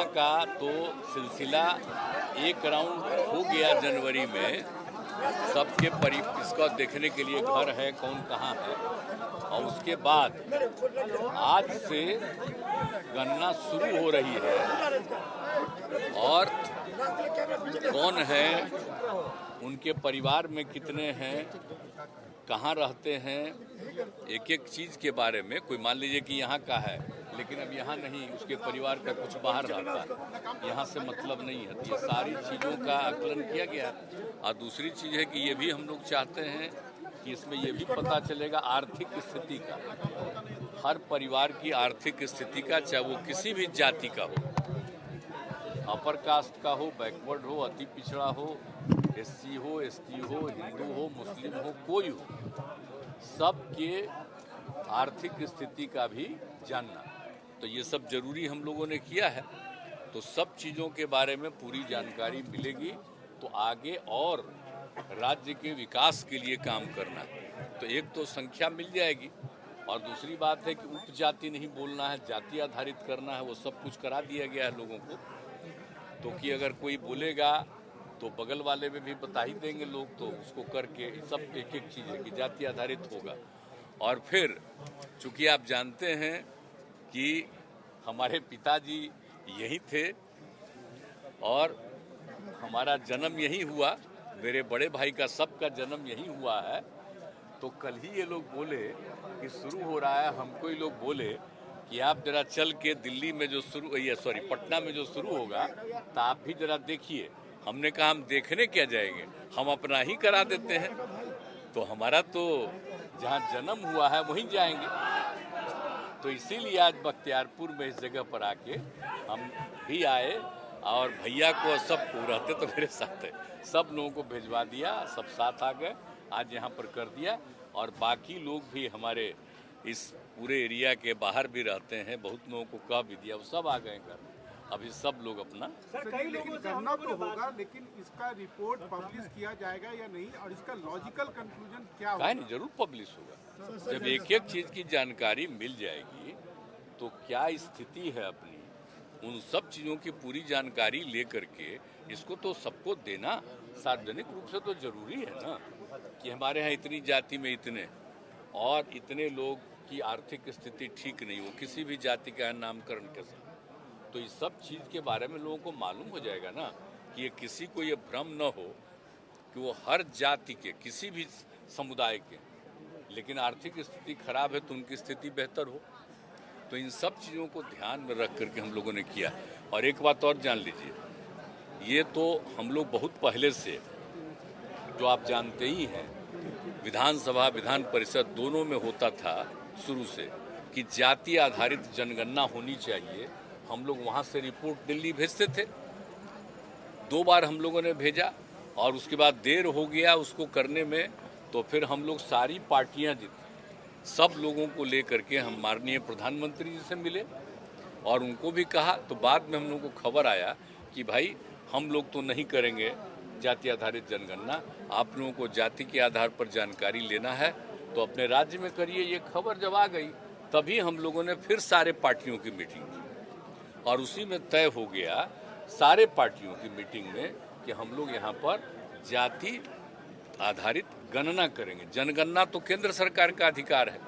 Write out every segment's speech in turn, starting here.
जनगणना का तो सिलसिला एक राउंड हो गया जनवरी में, सबके इसका देखने के लिए घर है, कौन कहाँ है, और उसके बाद आज से गणना शुरू हो रही है और कौन है, उनके परिवार में कितने हैं, कहाँ रहते हैं, एक एक चीज़ के बारे में। कोई मान लीजिए कि यहाँ का है लेकिन अब यहाँ नहीं, उसके परिवार का कुछ बाहर रहता है, यहाँ से मतलब नहीं है। ये सारी चीज़ों का आकलन किया गया। और दूसरी चीज़ है कि ये भी हम लोग चाहते हैं कि इसमें ये भी पता चलेगा आर्थिक स्थिति का, हर परिवार की आर्थिक स्थिति का, चाहे वो किसी भी जाति का हो, अपर कास्ट का हो, बैकवर्ड हो, अति पिछड़ा हो, एससी हो, एसटी हो, हिंदू हो, मुस्लिम हो, कोई हो, सबके आर्थिक स्थिति का भी जानना। तो ये सब जरूरी हम लोगों ने किया है। तो सब चीज़ों के बारे में पूरी जानकारी मिलेगी तो आगे और राज्य के विकास के लिए काम करना। तो एक तो संख्या मिल जाएगी और दूसरी बात है कि उपजाति नहीं बोलना है, जाति आधारित करना है। वो सब कुछ करा दिया गया है लोगों को, तो कि अगर कोई बोलेगा तो बगल वाले में भी बता ही देंगे लोग, तो उसको करके सब एक एक चीज़ है कि जाति आधारित होगा। और फिर चूंकि आप जानते हैं कि हमारे पिताजी यही थे और हमारा जन्म यही हुआ, मेरे बड़े भाई का सबका जन्म यही हुआ है, तो कल ही ये लोग बोले कि शुरू हो रहा है, हमको ही लोग बोले कि आप जरा चल के दिल्ली में जो पटना में जो शुरू होगा तो आप भी जरा देखिए। हमने कहा हम देखने क्या जाएंगे, हम अपना ही करा देते हैं। तो हमारा तो जहाँ जन्म हुआ है वहीं जाएंगे। तो इसीलिए आज बख्तियारपुर में इस जगह पर आके हम भी आए और भैया को सबको रहते तो मेरे साथ है, सब लोगों को भिजवा दिया, सब साथ आ गए, आज यहाँ पर कर दिया। और बाकी लोग भी हमारे इस पूरे एरिया के बाहर भी रहते हैं, बहुत लोगों को कह भी दिया, वो सब आ गए घर। अभी सब लोग अपना कई लोगों से गणना तो होगा, लेकिन इसका रिपोर्ट पब्लिश किया जाएगा या नहीं, और इसका लॉजिकल कंक्लूजन क्या होगा? नहीं, जरूर पब्लिश होगा। जब एक एक चीज की जानकारी मिल जाएगी तो क्या स्थिति है अपनी, उन सब चीजों की पूरी जानकारी लेकर के इसको तो सबको देना सार्वजनिक रूप से तो जरूरी है ना, कि हमारे यहाँ इतनी जाति में इतने और इतने लोग की आर्थिक स्थिति ठीक नहीं हो, किसी भी जाति का नामकरण के साथ, तो इस सब चीज़ के बारे में लोगों को मालूम हो जाएगा ना, कि ये किसी को ये भ्रम न हो कि वो हर जाति के, किसी भी समुदाय के, लेकिन आर्थिक स्थिति खराब है तो उनकी स्थिति बेहतर हो। तो इन सब चीज़ों को ध्यान में रख करके हम लोगों ने किया। और एक बात और जान लीजिए, ये तो हम लोग बहुत पहले से, जो आप जानते ही हैं, विधानसभा विधान परिषद दोनों में होता था शुरू से कि जाति आधारित जनगणना होनी चाहिए। हम लोग वहाँ से रिपोर्ट दिल्ली भेजते थे, 2 बार हम लोगों ने भेजा और उसके बाद देर हो गया उसको करने में, तो फिर हम लोग सारी पार्टियां जीती, सब लोगों को लेकर के हम माननीय प्रधानमंत्री जी से मिले और उनको भी कहा। तो बाद में हम लोगों को खबर आया कि भाई हम लोग तो नहीं करेंगे जाति आधारित जनगणना, आप लोगों को जाति के आधार पर जानकारी लेना है तो अपने राज्य में करिए। ये खबर जब आ गई तभी हम लोगों ने फिर सारे पार्टियों की मीटिंग की और उसी में तय हो गया सारे पार्टियों की मीटिंग में कि हम लोग यहाँ पर जाति आधारित गणना करेंगे। जनगणना तो केंद्र सरकार का अधिकार है,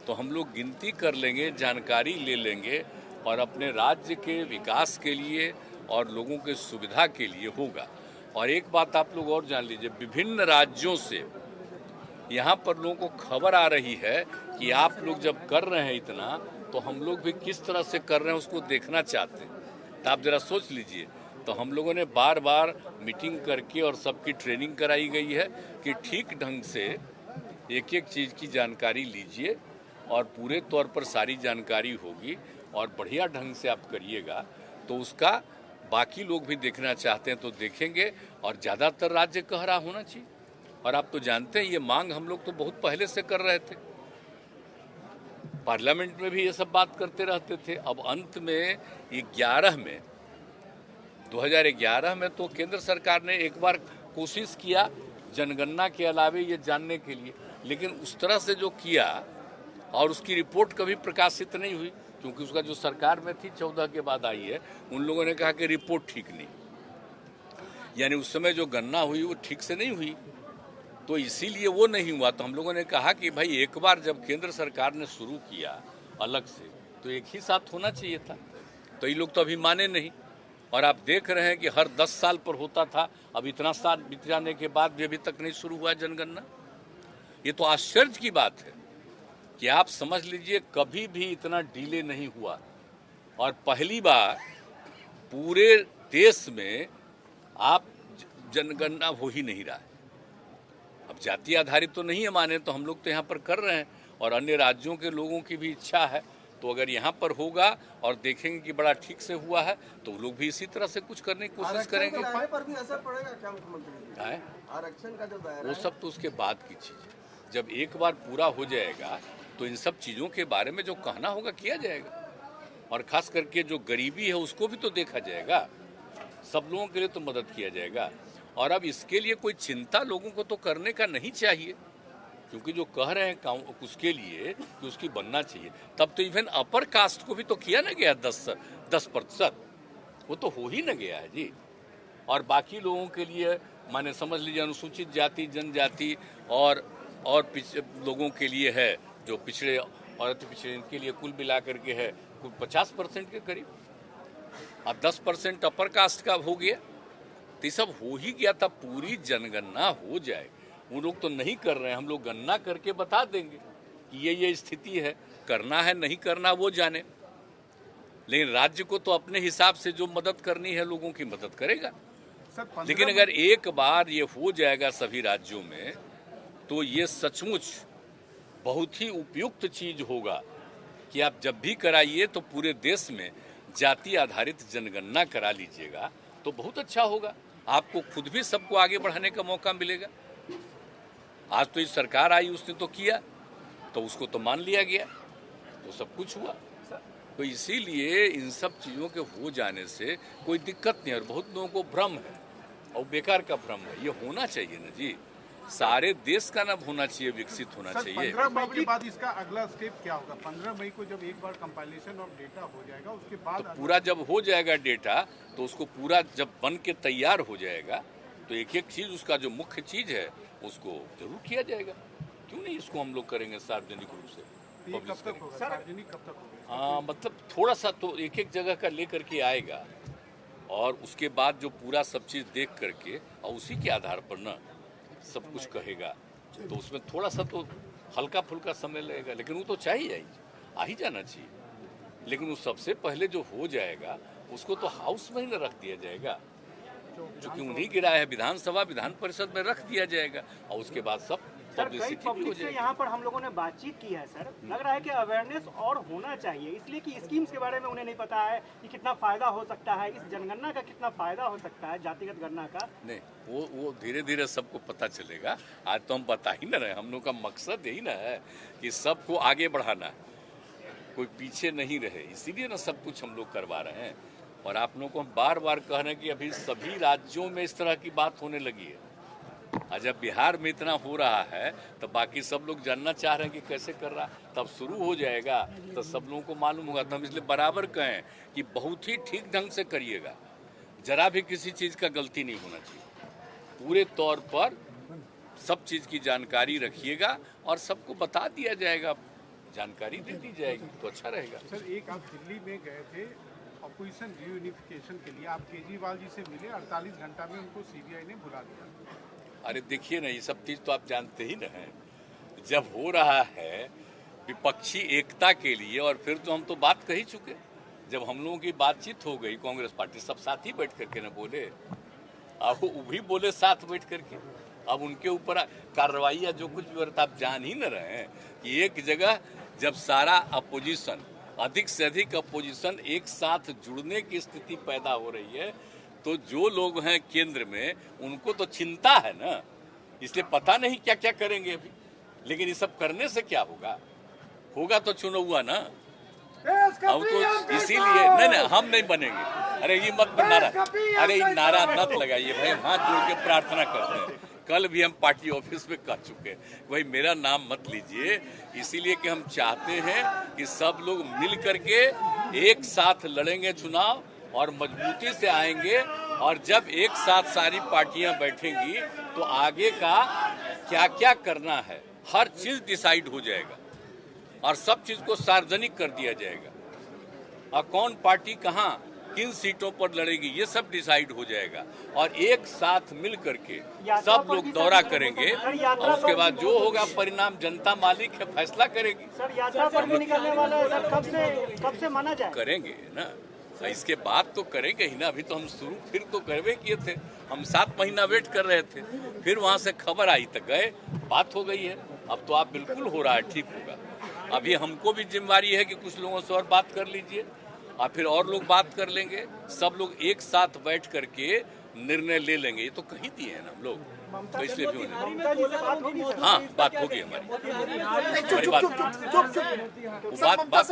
तो हम लोग गिनती कर लेंगे, जानकारी ले लेंगे और अपने राज्य के विकास के लिए और लोगों के सुविधा के लिए होगा। और एक बात आप लोग और जान लीजिए, विभिन्न राज्यों से यहाँ पर लोगों को खबर आ रही है कि आप लोग जब कर रहे हैं इतना, तो हम लोग भी किस तरह से कर रहे हैं उसको देखना चाहते हैं। तो आप जरा सोच लीजिए। तो हम लोगों ने बार बार मीटिंग करके और सबकी ट्रेनिंग कराई गई है कि ठीक ढंग से एक एक चीज़ की जानकारी लीजिए और पूरे तौर पर सारी जानकारी होगी और बढ़िया ढंग से आप करिएगा तो उसका बाकी लोग भी देखना चाहते हैं तो देखेंगे। और ज़्यादातर राज्य कह रहा होना चाहिए। और आप तो जानते हैं ये मांग हम लोग तो बहुत पहले से कर रहे थे, पार्लियामेंट में भी ये सब बात करते रहते थे। अब अंत में 2011 में तो केंद्र सरकार ने एक बार कोशिश किया जनगणना के अलावे ये जानने के लिए, लेकिन उस तरह से जो किया और उसकी रिपोर्ट कभी प्रकाशित नहीं हुई। क्योंकि उसका जो सरकार में थी 14 के बाद आई है, उन लोगों ने कहा कि रिपोर्ट ठीक नहीं, यानी उस समय जो गणना हुई वो ठीक से नहीं हुई, तो इसीलिए वो नहीं हुआ। तो हम लोगों ने कहा कि भाई एक बार जब केंद्र सरकार ने शुरू किया अलग से, तो एक ही साथ होना चाहिए था। तो ये लोग तो अभी माने नहीं, और आप देख रहे हैं कि हर 10 साल पर होता था, अब इतना साल बीत जाने के बाद भी अभी तक नहीं शुरू हुआ जनगणना। ये तो आश्चर्य की बात है कि आप समझ लीजिए कभी भी इतना डिले नहीं हुआ, और पहली बार पूरे देश में आप जनगणना हो ही नहीं रहा है। अब जाति आधारित तो नहीं है माने, तो हम लोग तो यहाँ पर कर रहे हैं, और अन्य राज्यों के लोगों की भी इच्छा है, तो अगर यहाँ पर होगा और देखेंगे कि बड़ा ठीक से हुआ है, तो वो लोग भी इसी तरह से कुछ करने की कोशिश करेंगे। दायरे पर भी असर पड़ेगा क्या मुख्यमंत्री? है आरक्षण का जो दायरा वो सब तो उसके बाद की चीज है। जब एक बार पूरा हो जाएगा तो इन सब चीजों के बारे में जो कहना होगा किया जाएगा, और खास करके जो गरीबी है उसको भी तो देखा जाएगा, सब लोगों के लिए तो मदद किया जाएगा। और अब इसके लिए कोई चिंता लोगों को तो करने का नहीं चाहिए, क्योंकि जो कह रहे हैं उसके लिए कि उसकी बनना चाहिए, तब तो इवन अपर कास्ट को भी तो किया ना गया 10%, वो तो हो ही ना गया है जी। और बाकी लोगों के लिए माने समझ लीजिए अनुसूचित जाति जनजाति और लोगों के लिए है जो पिछड़े और अति पिछड़े, इनके लिए कुल मिला करके है कुल 50% के करीब। अब 10% अपर कास्ट का हो गया, तो ये सब हो ही गया था। पूरी जनगणना हो जाए, वो लोग तो नहीं कर रहे हैं, हम लोग गणना करके बता देंगे कि ये स्थिति है, करना है नहीं करना वो जाने, लेकिन राज्य को तो अपने हिसाब से जो मदद करनी है लोगों की मदद करेगा। लेकिन अगर एक बार ये हो जाएगा सभी राज्यों में, तो ये सचमुच बहुत ही उपयुक्त चीज होगा कि आप जब भी कराइए तो पूरे देश में जाति आधारित जनगणना करा लीजिएगा, तो बहुत अच्छा होगा। आपको खुद भी सबको आगे बढ़ाने का मौका मिलेगा। आज तो इस सरकार आई, उसने तो किया, तो उसको तो मान लिया गया, तो सब कुछ हुआ। तो इसीलिए इन सब चीज़ों के हो जाने से कोई दिक्कत नहीं है, और बहुत लोगों को भ्रम है, और बेकार का भ्रम है। ये होना चाहिए ना जी, सारे देश का नाम होना चाहिए, विकसित होना चाहिए। 15 मई के बाद इसका अगला स्टेप क्या होगा? 15 मई को जब एक बार कंपाइलेशन ऑफ डेटा हो जाएगा, उसके बाद तो पूरा जब हो जाएगा डेटा, तो उसको पूरा जब बन के तैयार हो जाएगा, तो एक एक चीज उसका जो मुख्य चीज है उसको जरूर किया जाएगा। क्यों नहीं इसको हम लोग करेंगे सार्वजनिक रूप से। ये कब तक होगा? सार्वजनिक कब तक होगा? हाँ, मतलब थोड़ा सा तो एक एक जगह का लेकर के आएगा, और उसके बाद जो पूरा सब चीज देख करके और उसी के आधार पर ना सब कुछ कहेगा, तो उसमें थोड़ा सा तो हल्का फुल्का समय लगेगा, लेकिन वो तो चाहिए, आ ही जाना चाहिए। लेकिन उस सबसे पहले जो हो जाएगा उसको तो हाउस में ही न रख दिया जाएगा, जो कि उन्हीं गिरा है, विधानसभा विधान परिषद में रख दिया जाएगा, और उसके बाद सब सर कई पब्लिक से यहाँ पर हम लोगों ने बातचीत की है सर, लग रहा है कि अवेयरनेस और होना चाहिए, इसलिए कि स्कीम्स के बारे में उन्हें नहीं पता है कि कितना फायदा हो सकता है, इस जनगणना का कितना फायदा हो सकता है, जातिगत गणना का। नहीं, वो धीरे धीरे सबको पता चलेगा। आज तो हम बता ही ना रहे, हम लोग का मकसद यही ना है कि सबको आगे बढ़ाना है, कोई पीछे नहीं रहे, इसीलिए ना सब कुछ हम लोग करवा रहे हैं। और आप लोगों को हम बार बार कह रहे हैं कि अभी सभी राज्यों में इस तरह की बात होने लगी है। आज जब बिहार में इतना हो रहा है, तो बाकी सब लोग जानना चाह रहे हैं कि कैसे कर रहा, तब शुरू हो जाएगा तो सब लोगों को मालूम होगा। तो हम इसलिए बराबर कहें कि बहुत ही ठीक ढंग से करिएगा, जरा भी किसी चीज़ का गलती नहीं होना चाहिए, पूरे तौर पर सब चीज़ की जानकारी रखिएगा, और सबको बता दिया जाएगा, जानकारी दे दी जाएगी, तो अच्छा रहेगा। सर, एक आप दिल्ली में गए थे ऑपोजिशन रीयूनिफिकेशन के लिए, आप केजरीवाल जी से मिले, 48 घंटा में उनको सीबीआई ने बुला दिया। अरे देखिए ना, ये सब चीज़ तो आप जानते ही ना हैं, जब हो रहा है विपक्षी एकता के लिए, और फिर तो हम तो बात कह ही चुके। जब हम लोगों की बातचीत हो गई, कांग्रेस पार्टी सब साथ ही बैठ करके ना बोले, अब वो भी बोले साथ बैठ करके, अब उनके ऊपर कार्रवाई जो कुछ भी होता, आप जान ही न रहे हैं कि एक जगह जब सारा अपोजिशन, अधिक से अधिक अपोजिशन एक साथ जुड़ने की स्थिति पैदा हो रही है, तो जो लोग हैं केंद्र में उनको तो चिंता है ना, इसलिए पता नहीं क्या क्या करेंगे अभी। लेकिन ये सब करने से क्या होगा, होगा तो चुनाव हुआ ना। अब तो इसीलिए नहीं, हम नहीं बनेंगे। अरे ये मत नारा, अरे ये नारा मत लगाइए भाई, हाथ जोड़ के प्रार्थना करते हैं कल भी हम पार्टी ऑफिस में कह चुके हैं, भाई मेरा नाम मत लीजिए, इसीलिए कि हम चाहते हैं कि सब लोग मिल करके एक साथ लड़ेंगे चुनाव और मजबूती से आएंगे। और जब एक साथ सारी पार्टियां बैठेंगी तो आगे का क्या क्या करना है हर चीज डिसाइड हो जाएगा और सब चीज को सार्वजनिक कर दिया जाएगा। और कौन पार्टी कहां किन सीटों पर लड़ेगी ये सब डिसाइड हो जाएगा और एक साथ मिल करके सब लोग दौरा करेंगे और उसके बाद जो होगा परिणाम जनता मालिक है, फैसला करेगी। सर यात्रा पर भी निकलने वाला है सर, कब से माना जाए? करेंगे ना, इसके बाद तो करेंगे ही ना। अभी तो हम शुरू फिर तो करवे किए थे, हम 7 महीना वेट कर रहे थे, फिर वहां से खबर आई तो गए, बात हो गई है। अब तो आप बिल्कुल हो रहा है, ठीक होगा। अभी हमको भी जिम्मेवारी है कि कुछ लोगों से और बात कर लीजिए और फिर और लोग बात कर लेंगे, सब लोग एक साथ बैठ करके निर्णय ले लेंगे। ये तो कही दिए हैं ना हम लोग, तो इसलिए भी हाँ बात होगी हमारी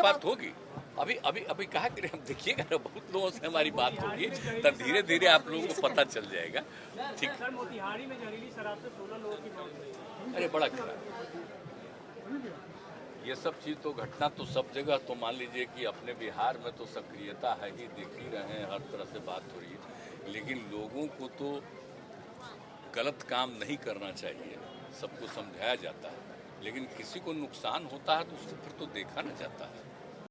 बात होगी। अभी कहा कि हम देखिएगा ना, बहुत लोगों से हमारी बात होगी, तब धीरे धीरे आप लोगों को पता चल जाएगा। ठीक। सर मोतिहारी में जहरीली शराब से 16 लोगों की मौत हुई। अरे बड़ा खराब, ये सब चीज तो घटना तो सब जगह, तो मान लीजिए कि अपने बिहार में तो सक्रियता है ही, देख ही रहे हैं, हर तरह से बात हो रही है। लेकिन लोगों को तो गलत काम नहीं करना चाहिए, सबको समझाया जाता है, लेकिन किसी को नुकसान होता है तो उसको फिर तो देखा न जाता है।